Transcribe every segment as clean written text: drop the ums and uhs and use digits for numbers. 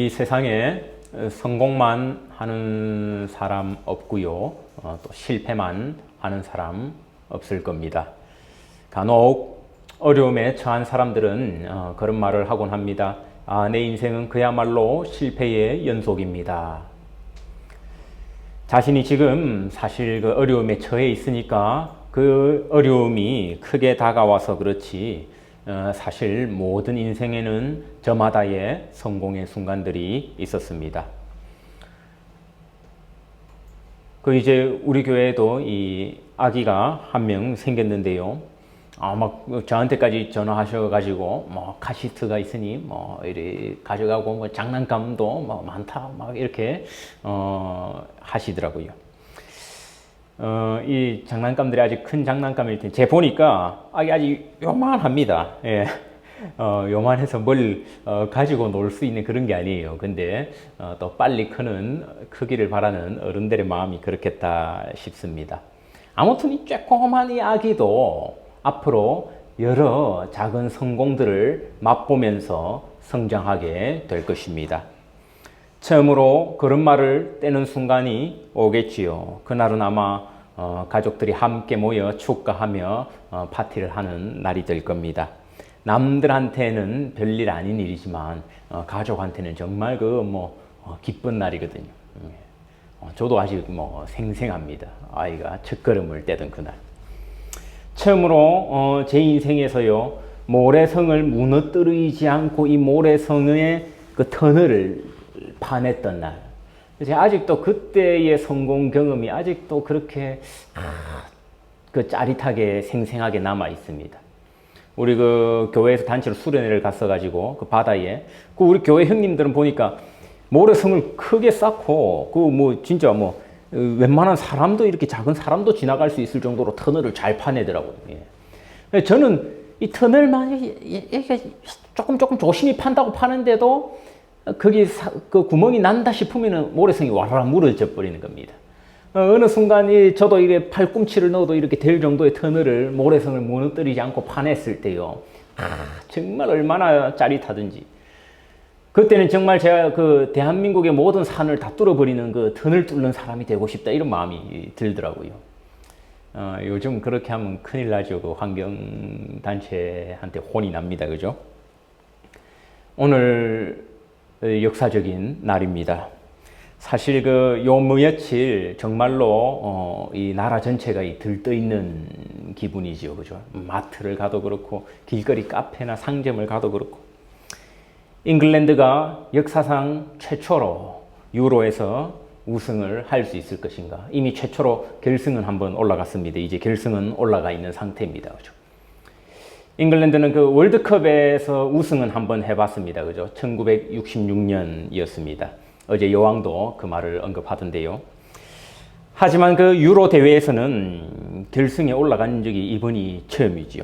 이 세상에 성공만 하는 사람 없고요. 또 실패만 하는 사람 없을 겁니다. 간혹 어려움에 처한 사람들은 그런 말을 하곤 합니다. 내 인생은 그야말로 실패의 연속입니다. 자신이 지금 사실 그 어려움에 처해 있으니까 그 어려움이 크게 다가와서 그렇지, 사실 모든 인생에는 저마다의 성공의 순간들이 있었습니다. 이제 우리 교회에도 이 아기가 한 명 생겼는데요. 막 저한테까지 전화하셔가지고 카시트가 있으니 이리 가져가고 장난감도 많다 이렇게 하시더라고요. 이 장난감들이 아주 큰 장난감일 텐데, 제 보니까 아주 요만합니다. 예. 요만해서 뭘 가지고 놀 수 있는 그런 게 아니에요. 근데 또 빨리 크기를 바라는 어른들의 마음이 그렇겠다 싶습니다. 아무튼 이 쬐꼬만 이 아기도 앞으로 여러 작은 성공들을 맛보면서 성장하게 될 것입니다. 처음으로 그런 말을 떼는 순간이 오겠지요. 그날은 아마 가족들이 함께 모여 축가하며 파티를 하는 날이 될 겁니다. 남들한테는 별일 아닌 일이지만 가족한테는 정말 기쁜 날이거든요. 저도 아직 생생합니다. 아이가 첫걸음을 떼던 그날. 처음으로 제 인생에서요, 모래성을 무너뜨리지 않고 이 모래성의 그 터널을 파냈던 날. 제가 아직도 그때의 성공 경험이 아직도 그렇게 짜릿하게 생생하게 남아 있습니다. 우리 그 교회에서 단체로 수련회를 갔어가지고 그 바다에 우리 교회 형님들은 보니까 모래성을 크게 쌓고 진짜 웬만한 사람도 이렇게 작은 사람도 지나갈 수 있을 정도로 터널을 잘 파내더라고요. 예. 저는 이 터널만 이렇게 조금 조심히 판다고 파는데도 거기 그 구멍이 난다 싶으면 모래성이 와라라 무너져 버리는 겁니다. 어느 순간 저도 이게 팔꿈치를 넣어도 이렇게 될 정도의 터널을 모래성을 무너뜨리지 않고 파냈을 때요. 정말 얼마나 짜릿하든지. 그때는 정말 제가 그 대한민국의 모든 산을 다 뚫어버리는 그 터널 뚫는 사람이 되고 싶다 이런 마음이 들더라고요. 요즘 그렇게 하면 큰일 나죠. 그 환경단체한테 혼이 납니다. 그죠? 오늘 역사적인 날입니다. 사실 요 며칠 정말로 이 나라 전체가 들떠있는 기분이죠. 그죠? 마트를 가도 그렇고 길거리 카페나 상점을 가도 그렇고, 잉글랜드가 역사상 최초로 유로에서 우승을 할 수 있을 것인가. 이미 최초로 결승은 한번 올라갔습니다. 이제 결승은 올라가 있는 상태입니다. 그죠? 잉글랜드는 그 월드컵에서 우승은 한번 해봤습니다. 그죠? 1966년이었습니다. 어제 여왕도 그 말을 언급하던데요. 하지만 그 유로 대회에서는 결승에 올라간 적이 이번이 처음이지요.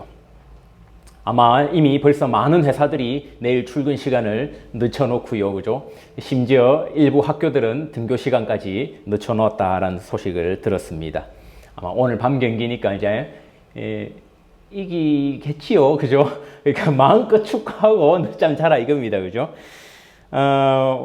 아마 이미 벌써 많은 회사들이 내일 출근 시간을 늦춰놓고요. 그죠? 심지어 일부 학교들은 등교 시간까지 늦춰놓았다라는 소식을 들었습니다. 아마 오늘 밤 경기니까 이제 이기겠지요. 그죠? 그러니까 마음껏 축하하고 늦잠 자라 이겁니다. 그죠?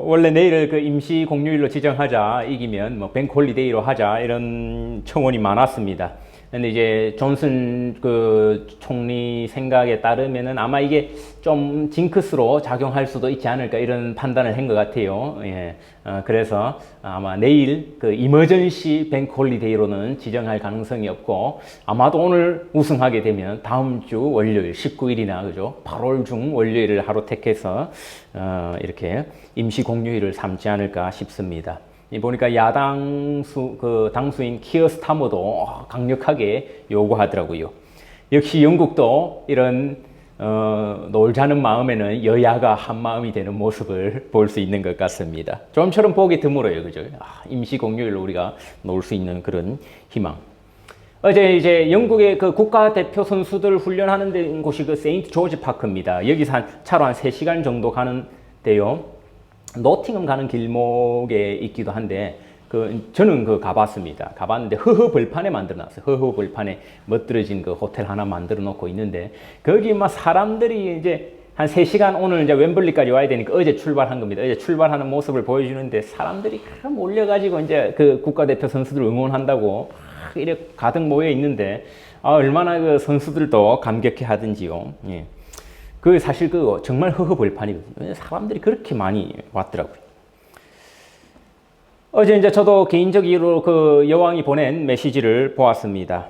원래 내일을 그 임시 공휴일로 지정하자, 이기면 뱅크홀리데이로 하자, 이런 청원이 많았습니다. 근데 이제 존슨 그 총리 생각에 따르면은 아마 이게 좀 징크스로 작용할 수도 있지 않을까 이런 판단을 한 것 같아요. 예. 그래서 아마 내일 그 이머전시 뱅크홀리데이로는 지정할 가능성이 없고, 아마도 오늘 우승하게 되면 다음 주 월요일 19일이나 그죠? 8월 중 월요일을 하루 택해서 이렇게 임시 공휴일을 삼지 않을까 싶습니다. 보니까 야당 당수인 키어 스타머도 강력하게 요구하더라고요. 역시 영국도 이런 놀자는 마음에는 여야가 한 마음이 되는 모습을 볼 수 있는 것 같습니다. 좀처럼 보기 드물어요, 그죠? 임시 공휴일로 우리가 놀 수 있는 그런 희망. 어제 이제 영국의 그 국가대표 선수들 훈련하는 곳이 그 세인트 조지 파크입니다. 여기서 차로 한 3시간 정도 가는데요. 노팅엄 가는 길목에 있기도 한데, 저는 가봤습니다. 가봤는데 허허벌판에 만들어놨어요. 허허벌판에 멋들어진 그 호텔 하나 만들어 놓고 있는데, 거기 막 사람들이 이제 한 3시간 오늘 이제 웸블리까지 와야 되니까 어제 출발한 겁니다. 어제 출발하는 모습을 보여주는데 사람들이 몰려가지고 이제 그 국가대표 선수들 응원한다고 이렇게 가득 모여 있는데 얼마나 그 선수들도 감격해 하든지요. 예. 그 사실 그 정말 허허벌판이거든요. 사람들이 그렇게 많이 왔더라고요. 어제 이제 저도 개인적으로 그 여왕이 보낸 메시지를 보았습니다.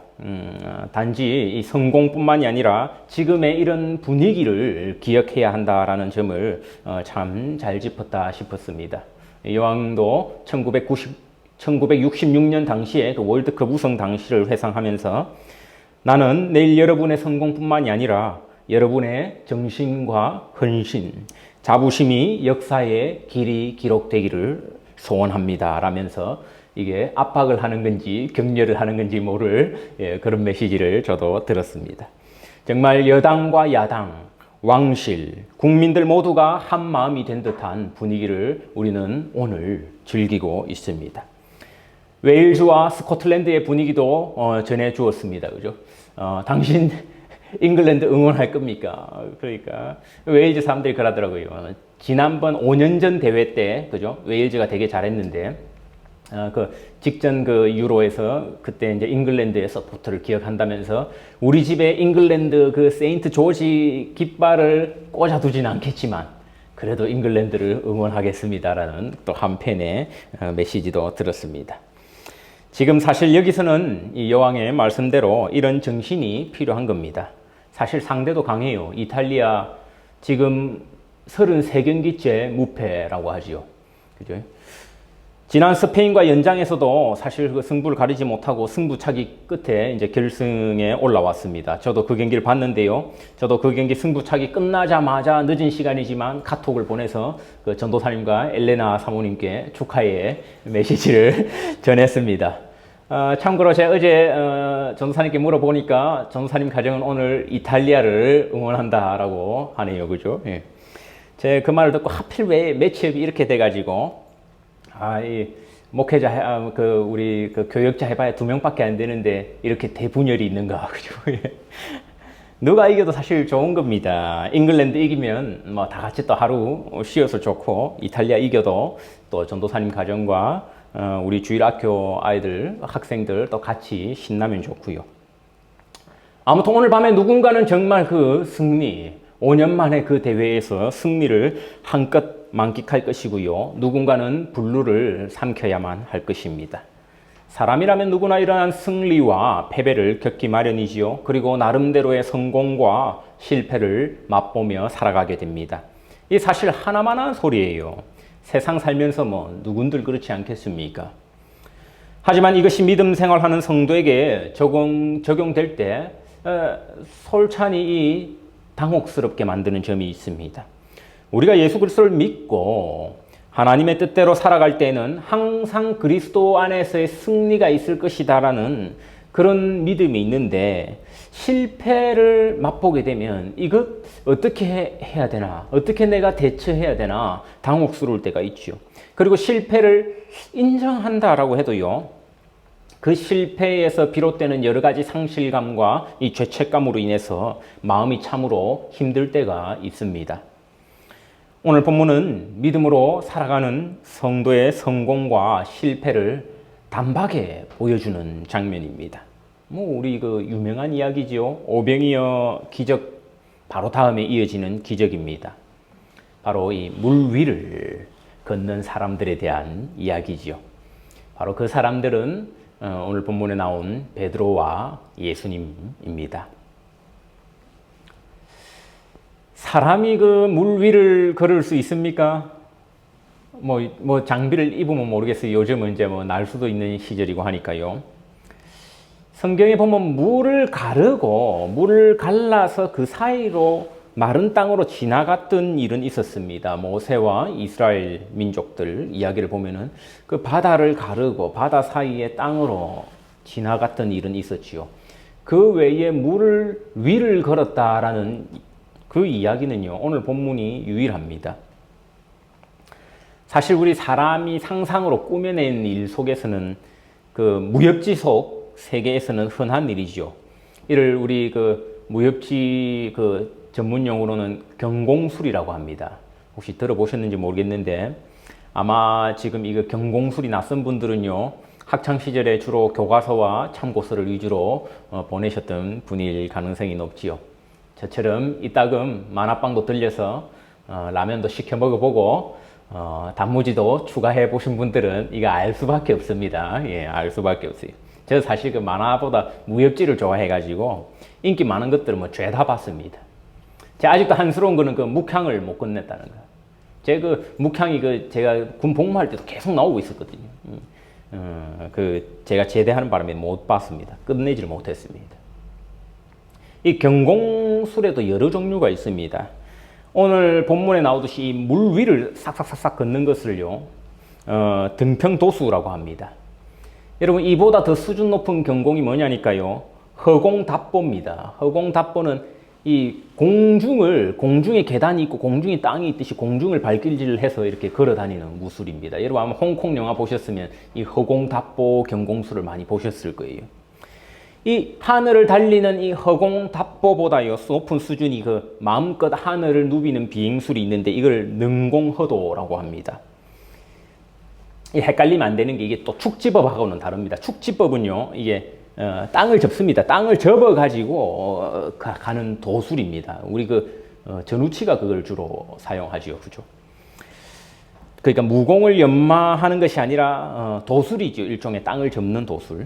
단지 이 성공뿐만이 아니라 지금의 이런 분위기를 기억해야 한다라는 점을 참 잘 짚었다 싶었습니다. 여왕도 1966년 당시에 그 월드컵 우승 당시를 회상하면서 나는 내일 여러분의 성공뿐만이 아니라 여러분의 정신과 헌신, 자부심이 역사에 길이 기록되기를 소원합니다. 라면서 이게 압박을 하는 건지 격려를 하는 건지 모를 그런 메시지를 저도 들었습니다. 정말 여당과 야당, 왕실, 국민들 모두가 한 마음이 된 듯한 분위기를 우리는 오늘 즐기고 있습니다. 웨일즈와 스코틀랜드의 분위기도 전해주었습니다. 그죠? 당신 잉글랜드 응원할 겁니까? 그러니까 웨일즈 사람들이 그러더라고요. 지난번 5년 전 대회 때, 그죠? 웨일즈가 되게 잘했는데, 그 직전 그 유로에서 그때 이제 잉글랜드의 서포트를 기억한다면서 우리 집에 잉글랜드 그 세인트 조지 깃발을 꽂아두진 않겠지만 그래도 잉글랜드를 응원하겠습니다라는 또 한편의 메시지도 들었습니다. 지금 사실 여기서는 이 여왕의 말씀대로 이런 정신이 필요한 겁니다. 사실 상대도 강해요. 이탈리아 지금 33경기째 무패라고 하지요. 그죠? 지난 스페인과 연장에서도 사실 그 승부를 가리지 못하고 승부차기 끝에 이제 결승에 올라왔습니다. 저도 그 경기를 봤는데요. 저도 그 경기 승부차기 끝나자마자 늦은 시간이지만 카톡을 보내서 그 전도사님과 엘레나 사모님께 축하의 메시지를 전했습니다. 참고로 제가 어제 전도사님께 물어보니까 전도사님 가정은 오늘 이탈리아를 응원한다라고 하네요. 그죠? 예. 제가 그 말을 듣고 하필 왜 매치업이 이렇게 돼가지고 이 목회자 우리 그 교역자 해봐야 2명밖에 안 되는데 이렇게 대분열이 있는가. 그죠? 예. 누가 이겨도 사실 좋은 겁니다. 잉글랜드 이기면 뭐 다 같이 또 하루 쉬어서 좋고 이탈리아 이겨도 또 전도사님 가정과 우리 주일학교 아이들, 학생들 또 같이 신나면 좋고요. 아무튼 오늘 밤에 누군가는 정말 그 승리, 5년 만에 그 대회에서 승리를 한껏 만끽할 것이고요. 누군가는 분루를 삼켜야만 할 것입니다. 사람이라면 누구나 이러한 승리와 패배를 겪기 마련이지요. 그리고 나름대로의 성공과 실패를 맛보며 살아가게 됩니다. 이 사실 하나만한 소리예요. 세상 살면서 뭐 누군들 그렇지 않겠습니까? 하지만 이것이 믿음 생활하는 성도에게 적용될 때 솔찬히 당혹스럽게 만드는 점이 있습니다. 우리가 예수 그리스도를 믿고 하나님의 뜻대로 살아갈 때는 항상 그리스도 안에서의 승리가 있을 것이다라는 그런 믿음이 있는데 실패를 맛보게 되면 이것 어떻게 해야 되나? 어떻게 내가 대처해야 되나? 당혹스러울 때가 있죠. 그리고 실패를 인정한다라고 해도요. 그 실패에서 비롯되는 여러 가지 상실감과 이 죄책감으로 인해서 마음이 참으로 힘들 때가 있습니다. 오늘 본문은 믿음으로 살아가는 성도의 성공과 실패를 단박에 보여주는 장면입니다. 우리 그 유명한 이야기지요. 오병이어 기적 바로 다음에 이어지는 기적입니다. 바로 이 물 위를 걷는 사람들에 대한 이야기지요. 바로 그 사람들은 오늘 본문에 나온 베드로와 예수님입니다. 사람이 그 물 위를 걸을 수 있습니까? 뭐 장비를 입으면 모르겠어요. 요즘은 이제 뭐 날 수도 있는 시절이고 하니까요. 성경에 보면 물을 가르고 물을 갈라서 그 사이로 마른 땅으로 지나갔던 일은 있었습니다. 모세와 이스라엘 민족들 이야기를 보면은 그 바다를 가르고 바다 사이의 땅으로 지나갔던 일은 있었지요. 그 외에 물을 위를 걸었다라는 그 이야기는요, 오늘 본문이 유일합니다. 사실 우리 사람이 상상으로 꾸며낸 일 속에서는 그 무협지 속 세계에서는 흔한 일이죠. 이를 우리 그 무협지 그 전문 용어로는 경공술이라고 합니다. 혹시 들어보셨는지 모르겠는데 아마 지금 이거 경공술이 낯선 분들은요, 학창 시절에 주로 교과서와 참고서를 위주로 보내셨던 분일 가능성이 높지요. 저처럼 이따금 만화방도 들려서 라면도 시켜 먹어보고 단무지도 추가해 보신 분들은 이거 알 수밖에 없습니다. 예, 알 수밖에 없어요. 저 사실 그 만화보다 무협지를 좋아해가지고 인기 많은 것들은 뭐 죄다 봤습니다. 제가 아직도 한스러운 거는 그 묵향을 못 끝냈다는 거. 제가 그 묵향이 제가 군 복무할 때도 계속 나오고 있었거든요. 제가 제대하는 바람에 못 봤습니다. 끝내지를 못했습니다. 이 경공술에도 여러 종류가 있습니다. 오늘 본문에 나오듯이 이 물 위를 싹싹싹싹 걷는 것을요, 등평도수라고 합니다. 여러분, 이보다 더 수준 높은 경공이 뭐냐니까요, 허공답보입니다. 허공답보는 이 공중에 계단이 있고 공중에 땅이 있듯이 공중을 발길질을 해서 이렇게 걸어 다니는 무술입니다. 여러분 아마 홍콩 영화 보셨으면 이 허공답보 경공술을 많이 보셨을 거예요. 이 하늘을 달리는 이 허공답보보다요 높은 수준이 그 마음껏 하늘을 누비는 비행술이 있는데 이걸 능공허도라고 합니다. 이 헷갈리면 안 되는 게 이게 또 축지법하고는 다릅니다. 축지법은요, 이게 땅을 접습니다. 땅을 접어 가지고 가는 도술입니다. 우리 전우치가 그걸 주로 사용하지요, 그죠? 그러니까 무공을 연마하는 것이 아니라 도술이죠. 일종의 땅을 접는 도술.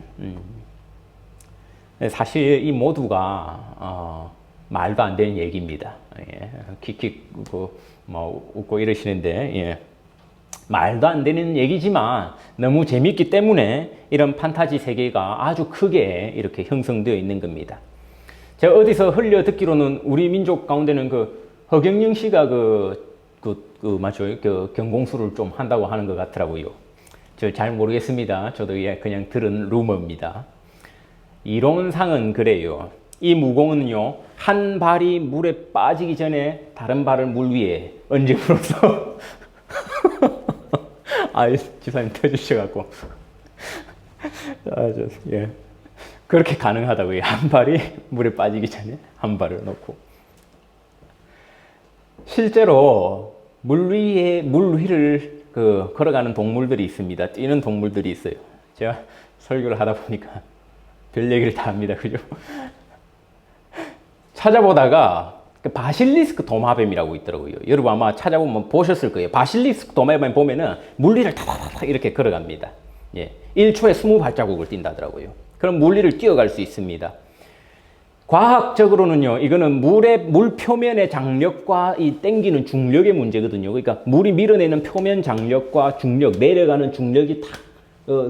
사실 이 모두가 말도 안 되는 얘기입니다. 예. 킥킥 웃고 이러시는데, 예. 말도 안 되는 얘기지만 너무 재밌기 때문에 이런 판타지 세계가 아주 크게 이렇게 형성되어 있는 겁니다. 제가 어디서 흘려 듣기로는 우리 민족 가운데는 허경영 씨가 맞죠? 경공술을 좀 한다고 하는 것 같더라고요. 저 잘 모르겠습니다. 저도 그냥 들은 루머입니다. 이론상은 그래요. 이 무공은요, 한 발이 물에 빠지기 전에 다른 발을 물 위에 얹음으로써 지사님 터주셔갖고. 예. 그렇게 가능하다고요. 한 발이 물에 빠지기 전에 한 발을 넣고. 실제로 물 위를 걸어가는 동물들이 있습니다. 뛰는 동물들이 있어요. 제가 설교를 하다 보니까 별 얘기를 다 합니다. 그죠? 찾아보다가 바실리스크 도마뱀이라고 있더라고요. 여러분 아마 찾아보면 보셨을 거예요. 바실리스크 도마뱀 보면은 물리를 타다다다 이렇게 걸어갑니다. 예. 1초에 20발자국을 뛴다더라고요. 그럼 물리를 뛰어갈 수 있습니다. 과학적으로는요, 이거는 물 표면의 장력과 이 땡기는 중력의 문제거든요. 그러니까 물이 밀어내는 표면 장력과 중력, 내려가는 중력이 다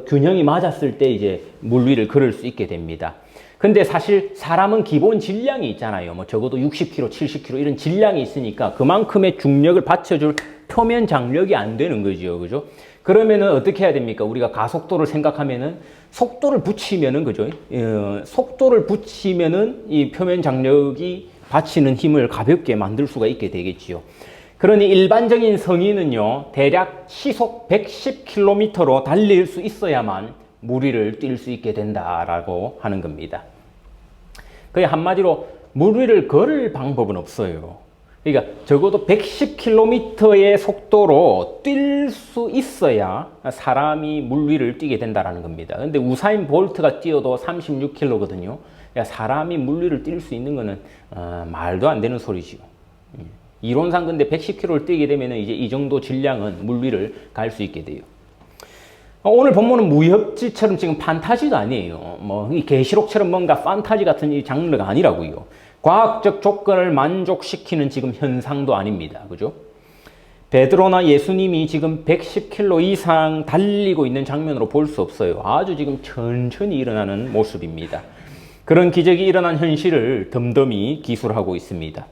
균형이 맞았을 때 이제 물 위를 걸을 수 있게 됩니다. 근데 사실 사람은 기본 질량이 있잖아요. 뭐 적어도 60kg, 70kg 이런 질량이 있으니까 그만큼의 중력을 받쳐줄 표면 장력이 안 되는 거죠. 그죠? 그러면은 어떻게 해야 됩니까? 우리가 가속도를 생각하면은 속도를 붙이면은, 그죠? 속도를 붙이면은 이 표면 장력이 받치는 힘을 가볍게 만들 수가 있게 되겠지요. 그러니 일반적인 성인은요, 대략 시속 110km로 달릴 수 있어야만 물 위를 뛸 수 있게 된다라고 하는 겁니다. 그게 한마디로 물 위를 걸을 방법은 없어요. 그러니까 적어도 110km의 속도로 뛸 수 있어야 사람이 물 위를 뛰게 된다는 겁니다. 근데 우사인 볼트가 뛰어도 36km거든요. 그러니까 사람이 물 위를 뛸 수 있는 거는 말도 안 되는 소리죠. 이론상 근데 110km를 뛰게 되면 이제 이 정도 질량은 물 위를 갈 수 있게 돼요. 오늘 본문은 무협지처럼 지금 판타지가 아니에요. 이 계시록처럼 뭔가 판타지 같은 이 장르가 아니라고요. 과학적 조건을 만족시키는 지금 현상도 아닙니다. 그죠? 베드로나 예수님이 지금 110km 이상 달리고 있는 장면으로 볼 수 없어요. 아주 지금 천천히 일어나는 모습입니다. 그런 기적이 일어난 현실을 덤덤히 기술하고 있습니다.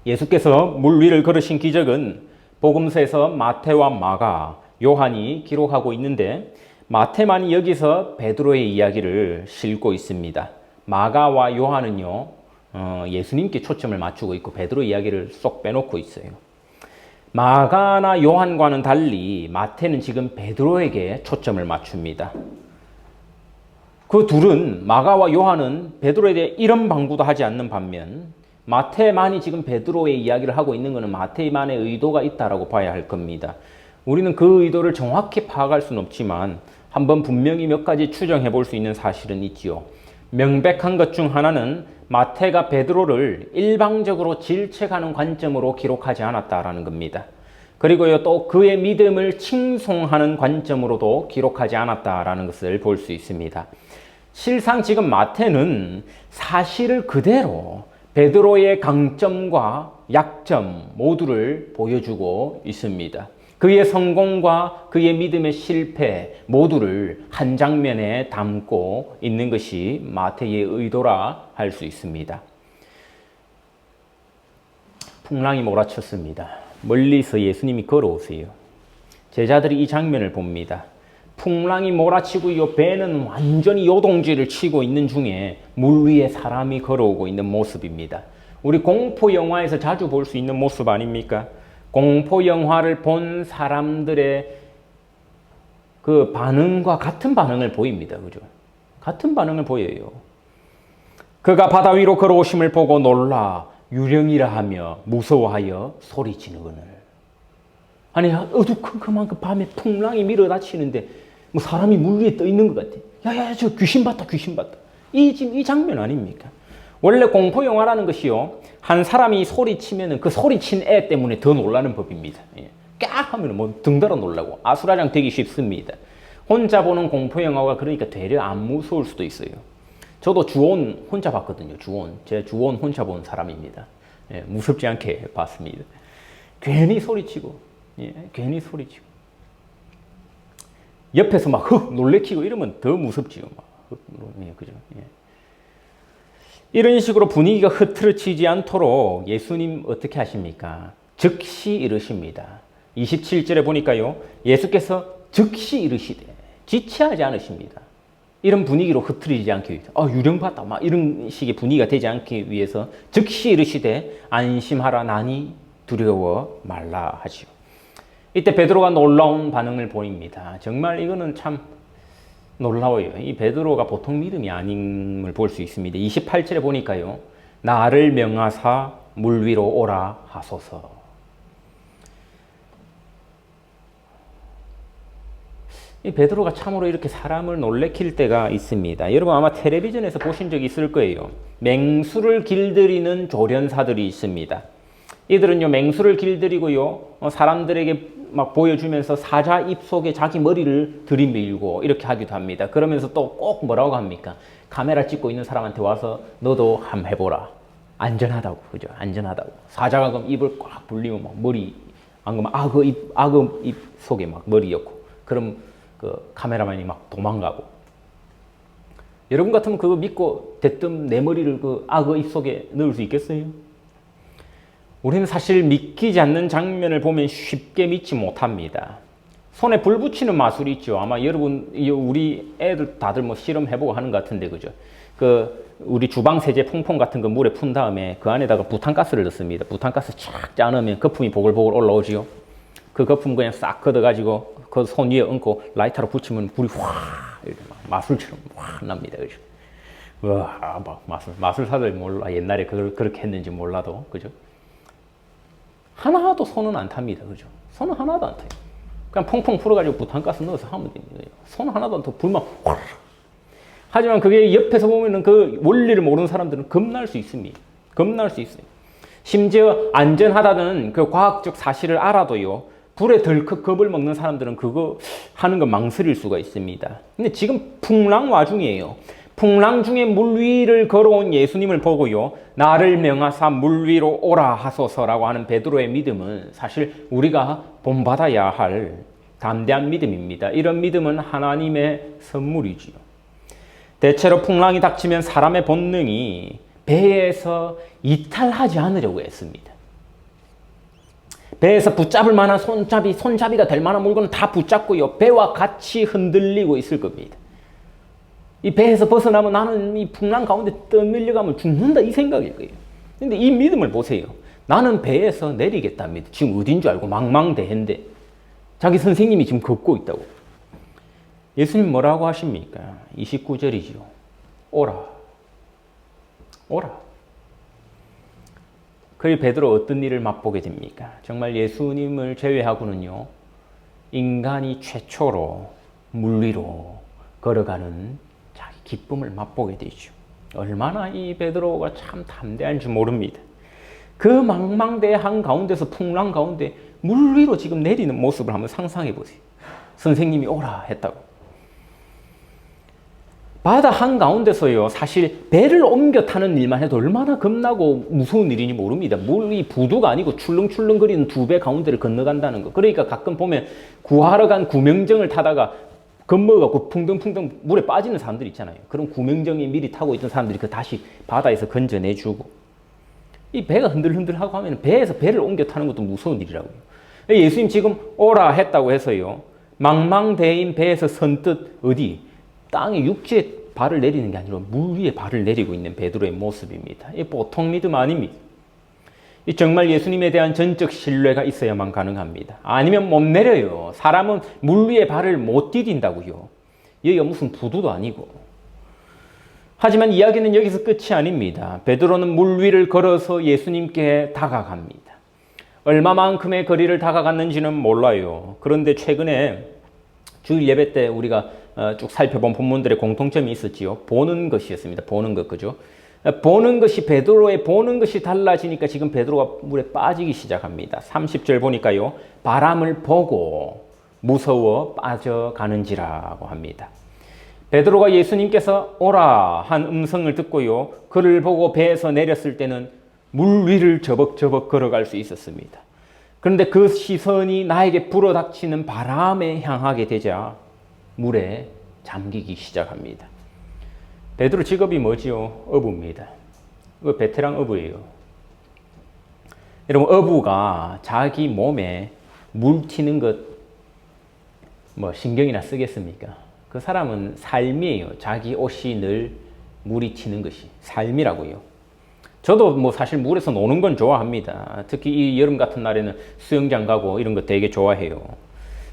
예수께서 물 위를 걸으신 기적은 복음서에서 마태와 마가, 요한이 기록하고 있는데 마태만이 여기서 베드로의 이야기를 싣고 있습니다. 마가와 요한은요, 예수님께 초점을 맞추고 있고 베드로 이야기를 쏙 빼놓고 있어요. 마가나 요한과는 달리 마태는 지금 베드로에게 초점을 맞춥니다. 그 둘은, 마가와 요한은 베드로에 대해 이런 방구도 하지 않는 반면 마태만이 지금 베드로의 이야기를 하고 있는 것은 마태만의 의도가 있다라고 봐야 할 겁니다. 우리는 그 의도를 정확히 파악할 수는 없지만 한번 분명히 몇 가지 추정해 볼 수 있는 사실은 있지요. 명백한 것 중 하나는 마태가 베드로를 일방적으로 질책하는 관점으로 기록하지 않았다라는 겁니다. 그리고요, 또 그의 믿음을 칭송하는 관점으로도 기록하지 않았다라는 것을 볼 수 있습니다. 실상 지금 마태는 사실을 그대로 베드로의 강점과 약점 모두를 보여주고 있습니다. 그의 성공과 그의 믿음의 실패 모두를 한 장면에 담고 있는 것이 마태의 의도라 할 수 있습니다. 풍랑이 몰아쳤습니다. 멀리서 예수님이 걸어오세요. 제자들이 이 장면을 봅니다. 풍랑이 몰아치고 이 배는 완전히 요동지를 치고 있는 중에 물 위에 사람이 걸어오고 있는 모습입니다. 우리 공포 영화에서 자주 볼 수 있는 모습 아닙니까? 공포 영화를 본 사람들의 그 반응과 같은 반응을 보입니다. 그죠? 같은 반응을 보여요. 그가 바다 위로 걸어오심을 보고 놀라 유령이라 하며 무서워하여 소리치는거늘. 아니, 어두컴컴한 그 밤에 풍랑이 밀어닥치는데 뭐 사람이 물 위에 떠 있는 것 같아. 야야, 저 귀신 봤다, 귀신 봤다. 이 장면 아닙니까? 원래 공포 영화라는 것이요, 한 사람이 소리치면은 그 소리친 애 때문에 더 놀라는 법입니다. 깍 하면 뭐 등달아 놀라고 아수라장 되기 쉽습니다. 혼자 보는 공포 영화가 그러니까 되려 안 무서울 수도 있어요. 저도 주온 혼자 봤거든요. 제 주온 혼자 본 사람입니다. 무섭지 않게 봤습니다. 괜히 소리치고, 괜히 소리치고. 옆에서 막 놀래키고 이러면 더 무섭지요. 그죠? 이런 식으로 분위기가 흐트러지지 않도록 예수님 어떻게 하십니까? 즉시 이르십니다. 27절에 보니까요, 예수께서 즉시 이르시되 지체하지 않으십니다. 이런 분위기로 흐트러지지 않기 위해서, 유령 봤다, 막 이런 식의 분위기가 되지 않기 위해서 즉시 이르시되 안심하라, 나니 두려워 말라 하지요. 이때 베드로가 놀라운 반응을 보입니다. 정말 이거는 참 놀라워요. 이 베드로가 보통 믿음이 아님을 볼 수 있습니다. 28절에 보니까요, 나를 명하사 물 위로 오라 하소서. 이 베드로가 참으로 이렇게 사람을 놀래킬 때가 있습니다. 여러분 아마 텔레비전에서 보신 적이 있을 거예요. 맹수를 길들이는 조련사들이 있습니다. 이들은요, 맹수를 길들이고요, 사람들에게 막 보여주면서 사자 입속에 자기 머리를 들이밀고 이렇게 하기도 합니다. 그러면서 또 꼭 뭐라고 합니까? 카메라 찍고 있는 사람한테 와서 너도 한번 해보라. 안전하다고, 그죠? 안전하다고. 사자가 그럼 입을 꽉 불리면 막 머리, 안 그러면 악어 입 속에 막 머리였고, 그럼 그 카메라맨이 막 도망가고. 여러분 같으면 그거 믿고 대뜸 내 머리를 그 악어 입 속에 넣을 수 있겠어요? 우리는 사실 믿기지 않는 장면을 보면 쉽게 믿지 못합니다. 손에 불 붙이는 마술이 있죠. 아마 여러분, 우리 애들 다들 뭐 실험해보고 하는 것 같은데, 그죠? 우리 주방 세제 퐁퐁 같은 거 물에 푼 다음에 그 안에다가 부탄가스를 넣습니다. 부탄가스 쫙 짜놓으면 거품이 보글보글 올라오지요. 그 거품 그냥 싹 걷어가지고 그 손 위에 얹고 라이터로 붙이면 불이 확, 이렇게 막 마술처럼 확 납니다. 그죠? 와, 막 마술사들 몰라. 옛날에 그렇게 했는지 몰라도, 그죠? 하나도 손은 안 탑니다. 그죠? 손은 하나도 안 타요. 그냥 퐁퐁 풀어가지고 부탄가스 넣어서 하면 됩니다. 손 하나도 안 타고 불만 확. 하지만 그게 옆에서 보면은 그 원리를 모르는 사람들은 겁날 수 있습니다. 겁날 수 있어요. 심지어 안전하다는 그 과학적 사실을 알아도요, 불에 덜컥 겁을 먹는 사람들은 그거 하는 거 망설일 수가 있습니다. 근데 지금 풍랑 와중이에요. 풍랑 중에 물 위를 걸어온 예수님을 보고요, 나를 명하사 물 위로 오라 하소서라고 하는 베드로의 믿음은 사실 우리가 본받아야 할 담대한 믿음입니다. 이런 믿음은 하나님의 선물이지요. 대체로 풍랑이 닥치면 사람의 본능이 배에서 이탈하지 않으려고 했습니다. 배에서 붙잡을 만한 손잡이가 될 만한 물건은 다 붙잡고요, 배와 같이 흔들리고 있을 겁니다. 이 배에서 벗어나면 나는 이 풍랑 가운데 떠밀려가면 죽는다, 이 생각일 거예요. 근데 이 믿음을 보세요. 나는 배에서 내리겠답니다. 지금 어딘 줄 알고 망망대해인데 자기 선생님이 지금 걷고 있다고. 예수님 뭐라고 하십니까? 29절이지요. 오라. 오라. 그 베드로 어떤 일을 맛보게 됩니까? 정말 예수님을 제외하고는요, 인간이 최초로 물 위로 걸어가는 자기 기쁨을 맛보게 되죠. 얼마나 이 베드로가 참 담대한지 모릅니다. 그 망망대해 한가운데서 풍랑 가운데 물 위로 지금 내리는 모습을 한번 상상해 보세요. 선생님이 오라 했다고. 바다 한가운데서요, 사실 배를 옮겨 타는 일만 해도 얼마나 겁나고 무서운 일인지 모릅니다. 물이 부두가 아니고 출렁출렁거리는 두 배 가운데를 건너간다는 거. 그러니까 가끔 보면 구하러 간 구명정을 타다가 겁먹어갖고 풍덩풍덩 물에 빠지는 사람들 있잖아요. 그럼 구명정이 미리 타고 있던 사람들이 그 다시 바다에서 건져내주고. 이 배가 흔들흔들하고 하면 배에서 배를 옮겨 타는 것도 무서운 일이라고요. 예수님 지금 오라 했다고 해서요, 망망대해인 배에서 선뜻 어디 땅에 육지에 발을 내리는 게 아니라 물 위에 발을 내리고 있는 베드로의 모습입니다. 이 보통 믿음 아닙니다. 이 정말 예수님에 대한 전적 신뢰가 있어야만 가능합니다. 아니면 못 내려요. 사람은 물 위에 발을 못 디딘다고요. 여기가 무슨 부두도 아니고. 하지만 이야기는 여기서 끝이 아닙니다. 베드로는 물 위를 걸어서 예수님께 다가갑니다. 얼마만큼의 거리를 다가갔는지는 몰라요. 그런데 최근에 주일 예배 때 우리가 쭉 살펴본 본문들의 공통점이 있었지요. 보는 것이었습니다. 보는 것, 그죠? 보는 것이, 베드로의 보는 것이 달라지니까 지금 베드로가 물에 빠지기 시작합니다. 30절 보니까요, 바람을 보고 무서워 빠져가는지라고 합니다. 베드로가 예수님께서 오라 한 음성을 듣고요, 그를 보고 배에서 내렸을 때는 물 위를 저벅저벅 걸어갈 수 있었습니다. 그런데 그 시선이 나에게 불어닥치는 바람에 향하게 되자 물에 잠기기 시작합니다. 베드로 직업이 뭐지요? 어부입니다. 베테랑 어부예요. 여러분, 어부가 자기 몸에 물 튀는 것 신경이나 쓰겠습니까? 그 사람은 삶이에요. 자기 옷이 늘 물이 튀는 것이 삶이라고요. 저도 사실 물에서 노는 건 좋아합니다. 특히 이 여름 같은 날에는 수영장 가고 이런 거 되게 좋아해요.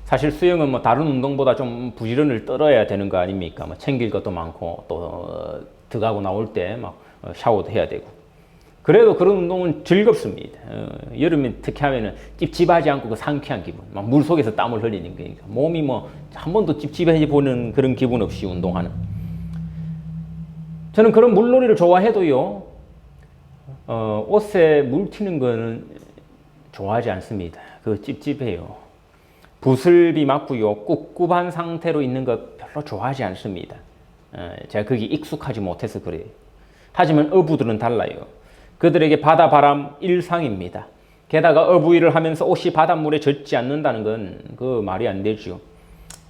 사실 수영은 다른 운동보다 좀 부지런을 떨어야 되는 거 아닙니까? 챙길 것도 많고 또 들어가고 나올 때 샤워도 해야 되고. 그래도 그런 운동은 즐겁습니다. 여름에 특히 하면은 찝찝하지 않고 그 상쾌한 기분, 물 속에서 땀을 흘리는 거니까 몸이 한 번도 찝찝해지 보는 그런 기분 없이 운동하는. 저는 그런 물놀이를 좋아해도요, 옷에 물 튀는 거는 좋아하지 않습니다. 그거 찝찝해요. 부슬비 맞고요, 꿉꿉한 상태로 있는 것 별로 좋아하지 않습니다. 제가 거기 익숙하지 못해서 그래요. 하지만 어부들은 달라요. 그들에게 바다 바람 일상입니다. 게다가 어부 일을 하면서 옷이 바닷물에 젖지 않는다는 건 그 말이 안 되죠.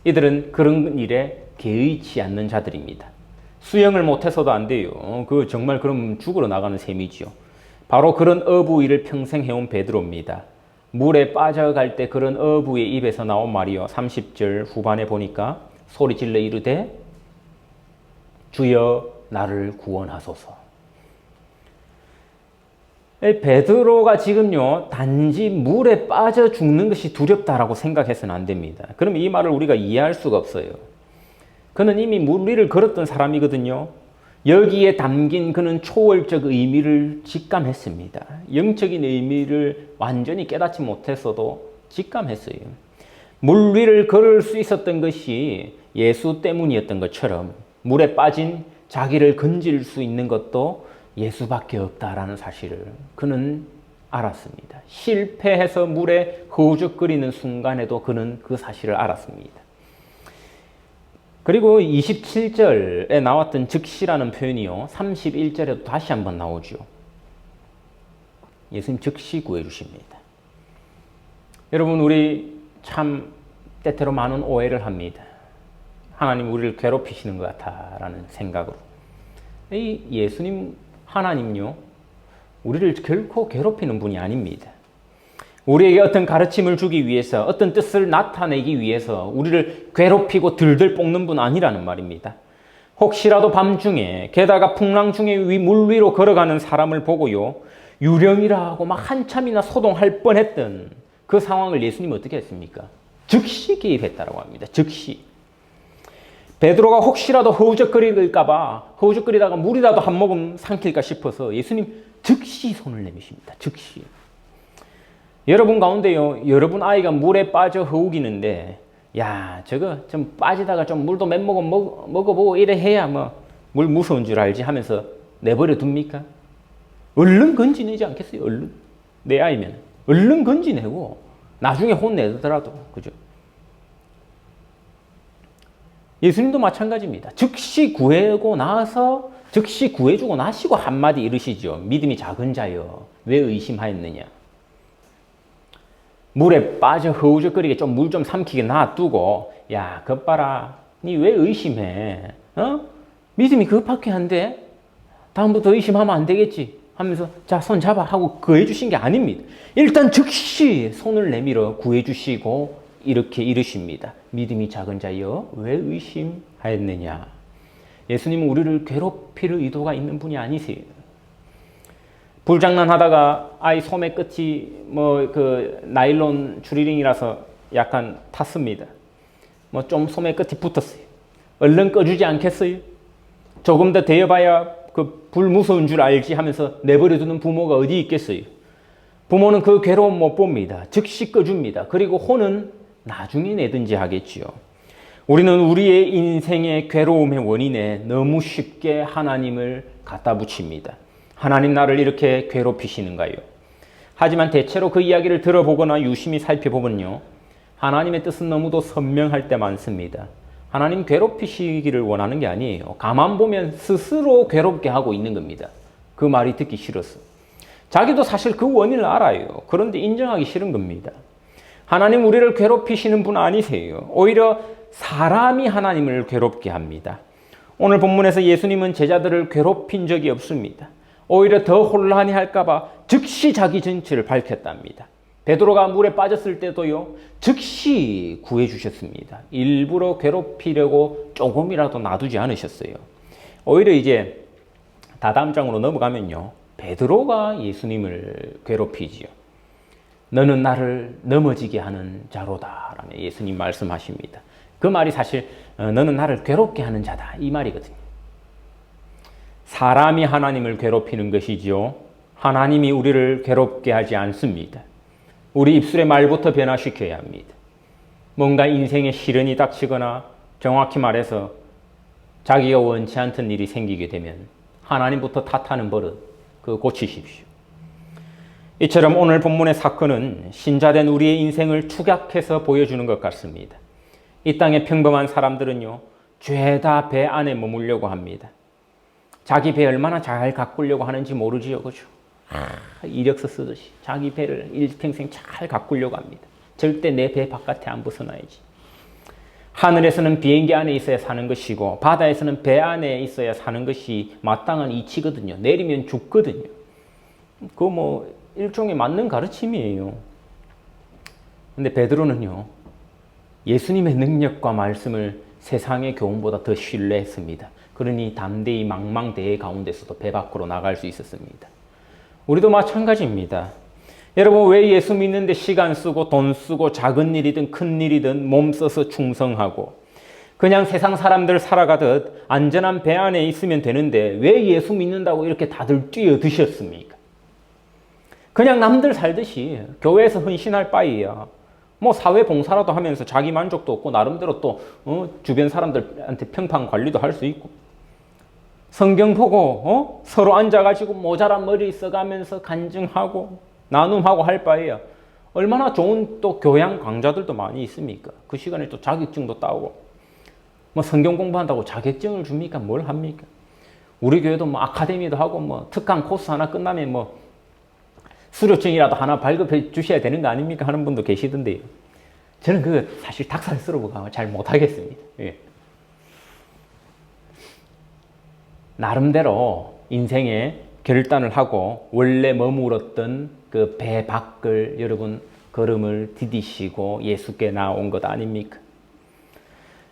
이들은 그런 일에 개의치 않는 자들입니다. 수영을 못해서도 안 돼요. 정말 그럼 죽으러 나가는 셈이죠. 바로 그런 어부 일을 평생 해온 베드로입니다. 물에 빠져갈 때 그런 어부의 입에서 나온 말이요, 30절 후반에 보니까 소리질러 이르되 주여 나를 구원하소서. 베드로가 지금요, 단지 물에 빠져 죽는 것이 두렵다라고 생각해서는 안 됩니다. 그럼 이 말을 우리가 이해할 수가 없어요. 그는 이미 물 위를 걸었던 사람이거든요. 여기에 담긴 그는 초월적 의미를 직감했습니다. 영적인 의미를 완전히 깨닫지 못했어도 직감했어요. 물 위를 걸을 수 있었던 것이 예수 때문이었던 것처럼 물에 빠진 자기를 건질 수 있는 것도 예수밖에 없다라는 사실을 그는 알았습니다. 실패해서 물에 허우적거리는 순간에도 그는 그 사실을 알았습니다. 그리고 27절에 나왔던 즉시라는 표현이요, 31절에도 다시 한번 나오죠. 예수님 즉시 구해주십니다. 여러분, 우리 참 때때로 많은 오해를 합니다. 하나님 우리를 괴롭히시는 것 같다라는 생각으로. 이 예수님 하나님요, 우리를 결코 괴롭히는 분이 아닙니다. 우리에게 어떤 가르침을 주기 위해서, 어떤 뜻을 나타내기 위해서 우리를 괴롭히고 들들 볶는 분 아니라는 말입니다. 혹시라도 밤중에, 게다가 풍랑 중에 물 위로 걸어가는 사람을 보고요, 유령이라고 막 한참이나 소동할 뻔했던 그 상황을 예수님은 어떻게 했습니까? 즉시 개입했다고 합니다. 즉시. 베드로가 혹시라도 허우적거리다가 물이라도 한 모금 삼킬까 싶어서 예수님 즉시 손을 내미십니다. 즉시. 여러분 가운데요, 여러분 아이가 물에 빠져 허우기는데, 야, 저거 좀 빠지다가 좀 물도 몇 모금 먹어보고 이래 해야 물 무서운 줄 알지 하면서 내버려 둡니까? 얼른 건지내지 않겠어요? 얼른. 내 아이면. 얼른 건지내고 나중에 혼내더라도. 그죠? 예수님도 마찬가지입니다. 즉시 구해주고 나시고 한마디 이르시죠. 믿음이 작은 자여, 왜 의심하였느냐. 물에 빠져 허우적거리게 물 좀 삼키게 놔두고, 야, 겁봐라. 니 왜 의심해? 믿음이 그밖에 한데? 다음부터 의심하면 안 되겠지? 하면서, 자, 손 잡아 하고 구해주신 게 아닙니다. 일단 즉시 손을 내밀어 구해주시고, 이렇게 이르십니다. 믿음이 작은 자여, 왜 의심하였느냐? 예수님은 우리를 괴롭힐 의도가 있는 분이 아니세요. 불장난하다가 아이 소매 끝이 나일론 추리링이라서 약간 탔습니다. 좀 소매 끝이 붙었어요. 얼른 꺼주지 않겠어요? 조금 더 데여봐야 그 불 무서운 줄 알지 하면서 내버려두는 부모가 어디 있겠어요? 부모는 그 괴로움 못 봅니다. 즉시 꺼줍니다. 그리고 혼은 나중에 내든지 하겠지요. 우리는 우리의 인생의 괴로움의 원인에 너무 쉽게 하나님을 갖다 붙입니다. 하나님 나를 이렇게 괴롭히시는가요? 하지만 대체로 그 이야기를 들어보거나 유심히 살펴보면요, 하나님의 뜻은 너무도 선명할 때 많습니다. 하나님 괴롭히시기를 원하는 게 아니에요. 가만 보면 스스로 괴롭게 하고 있는 겁니다. 그 말이 듣기 싫어서. 자기도 사실 그 원인을 알아요. 그런데 인정하기 싫은 겁니다. 하나님 우리를 괴롭히시는 분 아니세요. 오히려 사람이 하나님을 괴롭게 합니다. 오늘 본문에서 예수님은 제자들을 괴롭힌 적이 없습니다. 오히려 더 혼란히 할까봐 즉시 자기 정체를 밝혔답니다. 베드로가 물에 빠졌을 때도요, 즉시 구해주셨습니다. 일부러 괴롭히려고 조금이라도 놔두지 않으셨어요. 오히려 이제 다다음 장으로 넘어가면요, 베드로가 예수님을 괴롭히지요. 너는 나를 넘어지게 하는 자로다 라며 예수님 말씀하십니다. 그 말이 사실 너는 나를 괴롭게 하는 자다 이 말이거든요. 사람이 하나님을 괴롭히는 것이지요, 하나님이 우리를 괴롭게 하지 않습니다. 우리 입술의 말부터 변화시켜야 합니다. 뭔가 인생에 시련이 닥치거나 정확히 말해서 자기가 원치 않던 일이 생기게 되면 하나님부터 탓하는 버릇, 그거 고치십시오. 이처럼 오늘 본문의 사건은 신자된 우리의 인생을 축약해서 보여주는 것 같습니다. 이 땅의 평범한 사람들은요, 죄다 배 안에 머물려고 합니다. 자기 배 얼마나 잘 가꾸려고 하는지 모르지요, 그죠? 이력서 쓰듯이 자기 배를 일평생 잘 가꾸려고 합니다. 절대 내 배 바깥에 안 벗어나야지. 하늘에서는 비행기 안에 있어야 사는 것이고 바다에서는 배 안에 있어야 사는 것이 마땅한 이치거든요. 내리면 죽거든요. 그거 일종의 맞는 가르침이에요. 근데 베드로는요, 예수님의 능력과 말씀을 세상의 교훈보다 더 신뢰했습니다. 그러니 담대히 망망대해 가운데서도 배 밖으로 나갈 수 있었습니다. 우리도 마찬가지입니다. 여러분, 왜 예수 믿는데 시간 쓰고 돈 쓰고 작은 일이든 큰 일이든 몸 써서 충성하고 그냥 세상 사람들 살아가듯 안전한 배 안에 있으면 되는데 왜 예수 믿는다고 이렇게 다들 뛰어드셨습니까? 그냥 남들 살듯이 교회에서 헌신할 바에야 사회 봉사라도 하면서 자기 만족도 없고 나름대로 또 주변 사람들한테 평판 관리도 할 수 있고 성경 보고 서로 앉아가지고 모자란 머리 써가면서 간증하고 나눔하고 할 바에야 얼마나 좋은 또 교양 강좌들도 많이 있습니까? 그 시간에 또 자격증도 따고 성경 공부한다고 자격증을 줍니까? 뭘 합니까? 우리 교회도 아카데미도 하고 특강 코스 하나 끝나면 수료증이라도 하나 발급해 주셔야 되는 거 아닙니까? 하는 분도 계시던데요. 저는 사실 닭살스러워 잘 못하겠습니다. 예. 나름대로 인생에 결단을 하고 원래 머물었던 그 배 밖을 여러분 걸음을 디디시고 예수께 나온 것 아닙니까?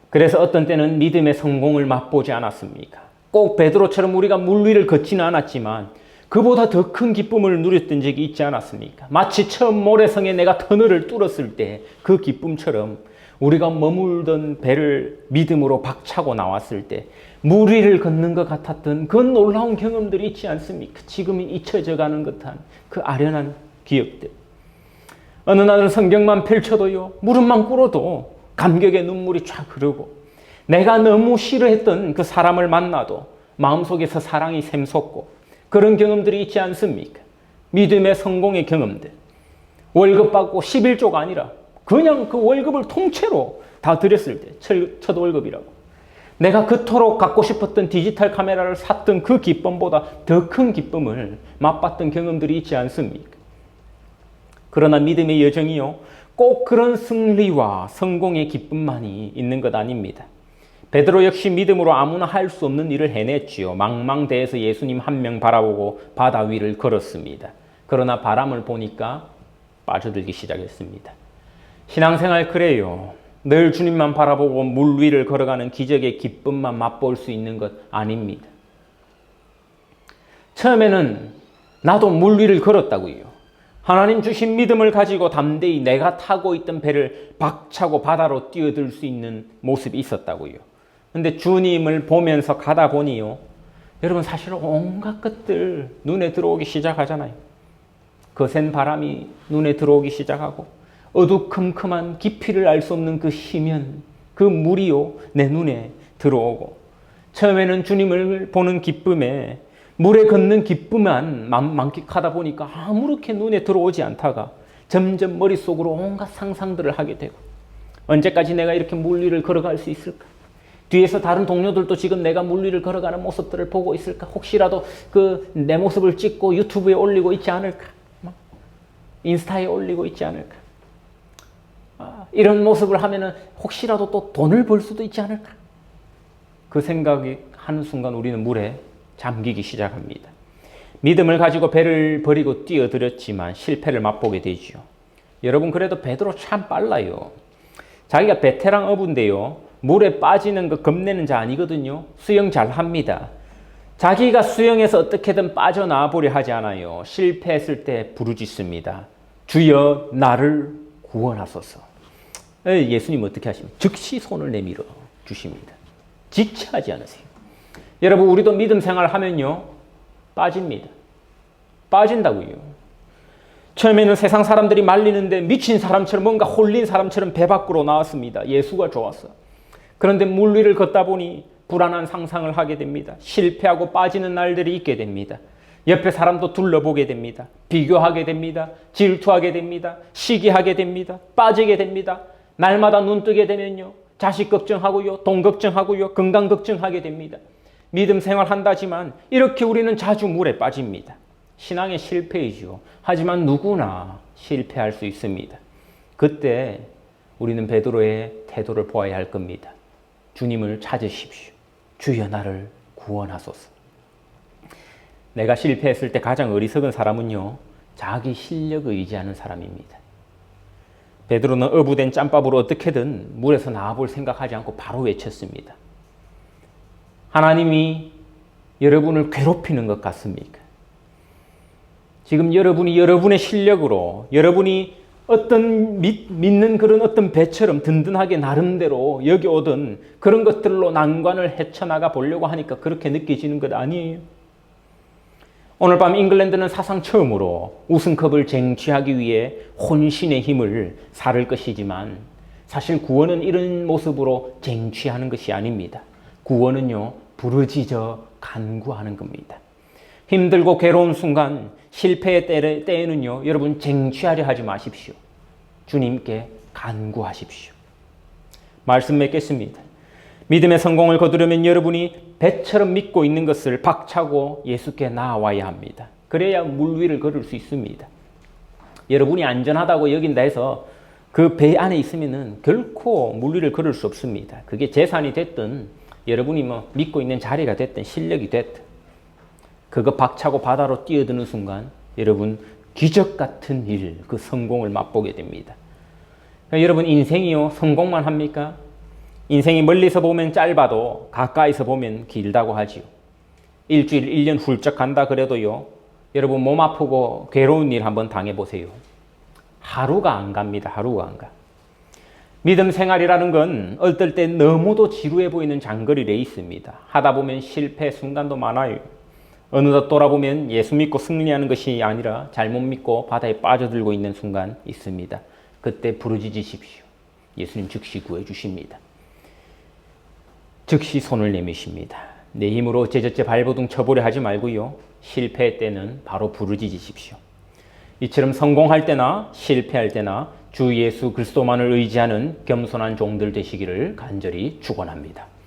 그래서 어떤 때는 믿음의 성공을 맛보지 않았습니까? 꼭 베드로처럼 우리가 물 위를 걷지는 않았지만 그보다 더 큰 기쁨을 누렸던 적이 있지 않았습니까? 마치 처음 모래성에 내가 터널을 뚫었을 때 그 기쁨처럼 우리가 머물던 배를 믿음으로 박차고 나왔을 때 물 위를 걷는 것 같았던 그 놀라운 경험들이 있지 않습니까? 지금은 잊혀져 가는 듯한 그 아련한 기억들. 어느 날은 성경만 펼쳐도요, 무릎만 꿇어도 감격의 눈물이 쫙 흐르고, 내가 너무 싫어했던 그 사람을 만나도 마음속에서 사랑이 샘솟고, 그런 경험들이 있지 않습니까? 믿음의 성공의 경험들. 월급 받고 11조가 아니라 그냥 그 월급을 통째로 다 드렸을 때, 첫 월급이라고. 내가 그토록 갖고 싶었던 디지털 카메라를 샀던 그 기쁨보다 더 큰 기쁨을 맛봤던 경험들이 있지 않습니까? 그러나 믿음의 여정이요, 꼭 그런 승리와 성공의 기쁨만이 있는 것 아닙니다. 베드로 역시 믿음으로 아무나 할 수 없는 일을 해냈지요. 망망대해에서 예수님 한 명 바라보고 바다 위를 걸었습니다. 그러나 바람을 보니까 빠져들기 시작했습니다. 신앙생활 그래요. 늘 주님만 바라보고 물 위를 걸어가는 기적의 기쁨만 맛볼 수 있는 것 아닙니다. 처음에는 나도 물 위를 걸었다고요. 하나님 주신 믿음을 가지고 담대히 내가 타고 있던 배를 박차고 바다로 뛰어들 수 있는 모습이 있었다고요. 근데 주님을 보면서 가다 보니요, 여러분 사실 온갖 것들 눈에 들어오기 시작하잖아요. 거센 바람이 눈에 들어오기 시작하고, 어두컴컴한 깊이를 알 수 없는 그 심연, 그 물이요 내 눈에 들어오고, 처음에는 주님을 보는 기쁨에 물에 걷는 기쁨만 만끽하다 보니까 아무렇게 눈에 들어오지 않다가 점점 머릿속으로 온갖 상상들을 하게 되고, 언제까지 내가 이렇게 물 위를 걸어갈 수 있을까? 뒤에서 다른 동료들도 지금 내가 물 위를 걸어가는 모습들을 보고 있을까? 혹시라도 그 내 모습을 찍고 유튜브에 올리고 있지 않을까? 인스타에 올리고 있지 않을까? 이런 모습을 하면은 혹시라도 또 돈을 벌 수도 있지 않을까? 그 생각이 하는 순간 우리는 물에 잠기기 시작합니다. 믿음을 가지고 배를 버리고 뛰어들었지만 실패를 맛보게 되죠. 여러분, 그래도 베드로 참 빨라요. 자기가 베테랑 어부인데요, 물에 빠지는 거 겁내는 자 아니거든요. 수영 잘 합니다. 자기가 수영해서 어떻게든 빠져나와 보려 하지 않아요. 실패했을 때 부르짖습니다. 주여 나를 구원하소서. 예수님 어떻게 하십니까? 즉시 손을 내밀어 주십니다. 지체하지 않으세요. 여러분, 우리도 믿음 생활 하면요, 빠집니다. 빠진다고요. 처음에는 세상 사람들이 말리는데 미친 사람처럼, 뭔가 홀린 사람처럼 배 밖으로 나왔습니다. 예수가 좋았어. 그런데 물 위를 걷다 보니 불안한 상상을 하게 됩니다. 실패하고 빠지는 날들이 있게 됩니다. 옆에 사람도 둘러보게 됩니다. 비교하게 됩니다. 질투하게 됩니다. 시기하게 됩니다. 빠지게 됩니다. 날마다 눈 뜨게 되면요, 자식 걱정하고요, 돈 걱정하고요, 건강 걱정하게 됩니다. 믿음 생활한다지만 이렇게 우리는 자주 물에 빠집니다. 신앙의 실패이죠. 하지만 누구나 실패할 수 있습니다. 그때 우리는 베드로의 태도를 보아야 할 겁니다. 주님을 찾으십시오. 주여 나를 구원하소서. 내가 실패했을 때 가장 어리석은 사람은요, 자기 실력을 의지하는 사람입니다. 베드로는 어부된 짬밥으로 어떻게든 물에서 나와볼 생각하지 않고 바로 외쳤습니다. 하나님이 여러분을 괴롭히는 것 같습니까? 지금 여러분이 여러분의 실력으로, 여러분이 어떤 믿는 그런 어떤 배처럼 든든하게 나름대로 여겨오던 그런 것들로 난관을 헤쳐나가 보려고 하니까 그렇게 느껴지는 것 아니에요? 오늘 밤 잉글랜드는 사상 처음으로 우승컵을 쟁취하기 위해 혼신의 힘을 살 것이지만, 사실 구원은 이런 모습으로 쟁취하는 것이 아닙니다. 구원은요, 부르짖어 간구하는 겁니다. 힘들고 괴로운 순간, 실패의 때에는요, 여러분 쟁취하려 하지 마십시오. 주님께 간구하십시오. 말씀 맺겠습니다. 믿음의 성공을 거두려면 여러분이 배처럼 믿고 있는 것을 박차고 예수께 나아와야 합니다. 그래야 물 위를 걸을 수 있습니다. 여러분이 안전하다고 여긴다 해서 그 배 안에 있으면은 결코 물 위를 걸을 수 없습니다. 그게 재산이 됐든, 여러분이 믿고 있는 자리가 됐든, 실력이 됐든, 그거 박차고 바다로 뛰어드는 순간 여러분 기적 같은 일, 그 성공을 맛보게 됩니다. 그러니까 여러분 인생이요, 성공만 합니까? 인생이 멀리서 보면 짧아도 가까이서 보면 길다고 하지요. 일주일, 1년 훌쩍 간다 그래도요, 여러분 몸 아프고 괴로운 일 한번 당해보세요. 하루가 안 갑니다. 하루가 안 가. 믿음 생활이라는 건 어떨 때 너무도 지루해 보이는 장거리 레이스입니다. 하다 보면 실패 순간도 많아요. 어느덧 돌아보면 예수 믿고 승리하는 것이 아니라 잘못 믿고 바다에 빠져들고 있는 순간 있습니다. 그때 부르짖으십시오. 예수님 즉시 구해주십니다. 즉시 손을 내미십니다. 내 힘으로 제멋제 발버둥 쳐보려 하지 말고요. 실패할 때는 바로 부르짖으십시오. 이처럼 성공할 때나 실패할 때나 주 예수 그리스도만을 의지하는 겸손한 종들 되시기를 간절히 축원합니다.